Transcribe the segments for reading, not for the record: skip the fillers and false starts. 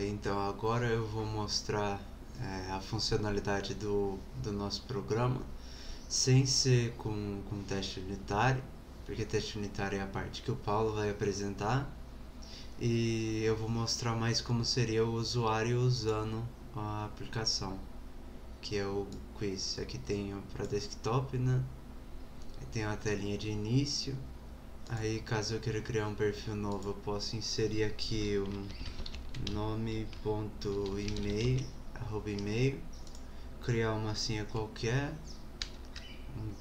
Então agora eu vou mostrar a funcionalidade do nosso programa sem ser com teste unitário, porque teste unitário é a parte que o Paulo vai apresentar, e eu vou mostrar mais como seria o usuário usando a aplicação, que é o quiz. Aqui tem para desktop, né? Tem a telinha de início. Aí caso eu queira criar um perfil novo, eu posso inserir aqui um nome.email, @email, criar uma senha qualquer,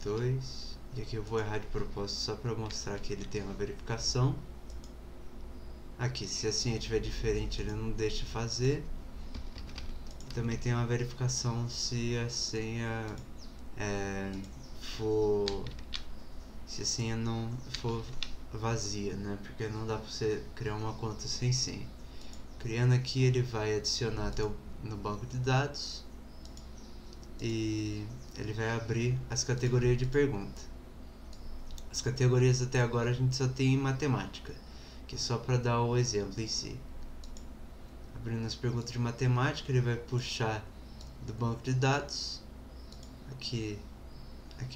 dois, e aqui eu vou errar de propósito só para mostrar que ele tem uma verificação. Aqui, se a senha estiver diferente, ele não deixa fazer. Também tem uma verificação se a senha é, for se a senha não for vazia, né? Porque não dá para você criar uma conta sem senha. Criando aqui, ele vai adicionar até no banco de dados e ele vai abrir as categorias de pergunta. As categorias até agora a gente só tem em matemática, que é só para dar o exemplo em si. Abrindo as perguntas de matemática, ele vai puxar do banco de dados. Aqui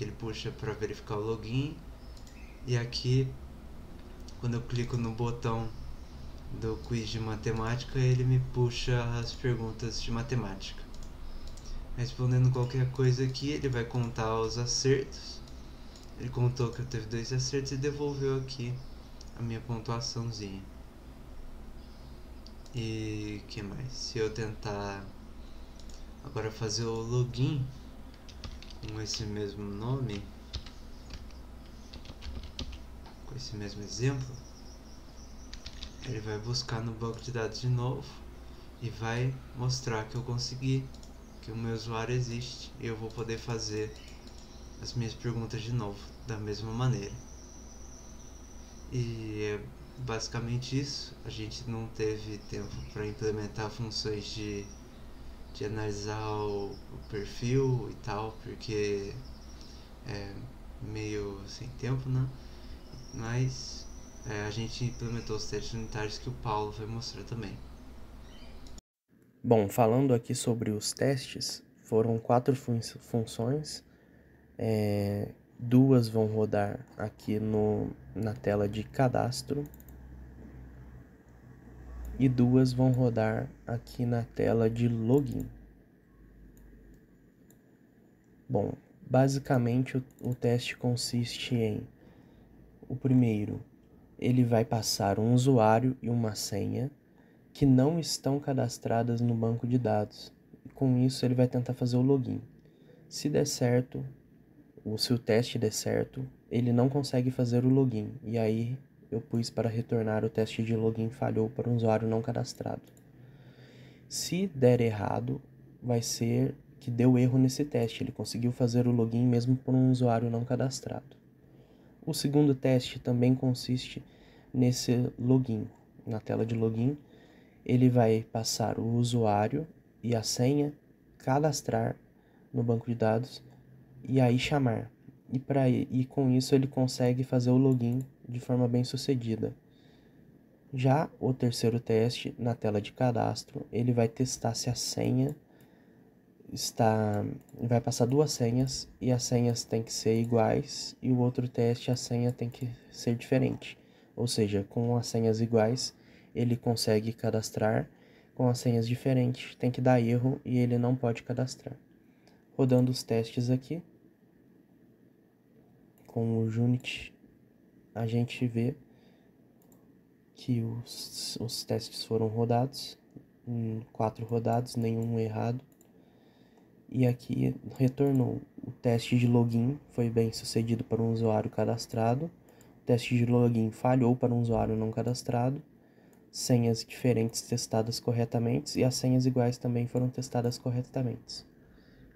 ele puxa para verificar o login. E aqui, quando eu clico no botão do quiz de matemática, ele me puxa as perguntas de matemática. Respondendo qualquer coisa aqui, ele vai contar os acertos. Ele contou que eu teve 2 acertos e devolveu aqui a minha pontuaçãozinha. E que mais? Se eu tentar agora fazer o login com esse mesmo nome, com esse mesmo exemplo, ele vai buscar no banco de dados de novo e vai mostrar que eu consegui, que o meu usuário existe, e eu vou poder fazer as minhas perguntas de novo, da mesma maneira. E é basicamente isso. A gente não teve tempo para implementar funções de analisar o perfil e tal, porque é meio sem tempo, né? Mas a gente implementou os testes unitários que o Paulo vai mostrar também. Bom, falando aqui sobre os testes, foram 4 funções. Duas vão rodar aqui na tela de cadastro e duas vão rodar aqui na tela de login. Bom, basicamente o teste consiste em: o primeiro, ele vai passar um usuário e uma senha que não estão cadastradas no banco de dados. Com isso, ele vai tentar fazer o login. Se der certo, ou se o teste der certo, ele não consegue fazer o login. E aí eu pus para retornar: o teste de login falhou para um usuário não cadastrado. Se der errado, vai ser que deu erro nesse teste. Ele conseguiu fazer o login mesmo por um usuário não cadastrado. O segundo teste também consiste nesse login. Na tela de login, ele vai passar o usuário e a senha, cadastrar no banco de dados e aí chamar. E com isso ele consegue fazer o login de forma bem sucedida. Já o terceiro teste, na tela de cadastro, ele vai testar se a senha vai passar 2 senhas e as senhas têm que ser iguais, e o outro teste a senha tem que ser diferente. Ou seja, com as senhas iguais ele consegue cadastrar, com as senhas diferentes tem que dar erro e ele não pode cadastrar. Rodando os testes aqui com o Junit, a gente vê que os testes foram rodados, 4 rodados, nenhum errado. E aqui retornou: o teste de login foi bem sucedido para um usuário cadastrado, o teste de login falhou para um usuário não cadastrado, senhas diferentes testadas corretamente e as senhas iguais também foram testadas corretamente.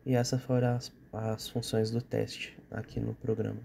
E essas foram as funções do teste aqui no programa.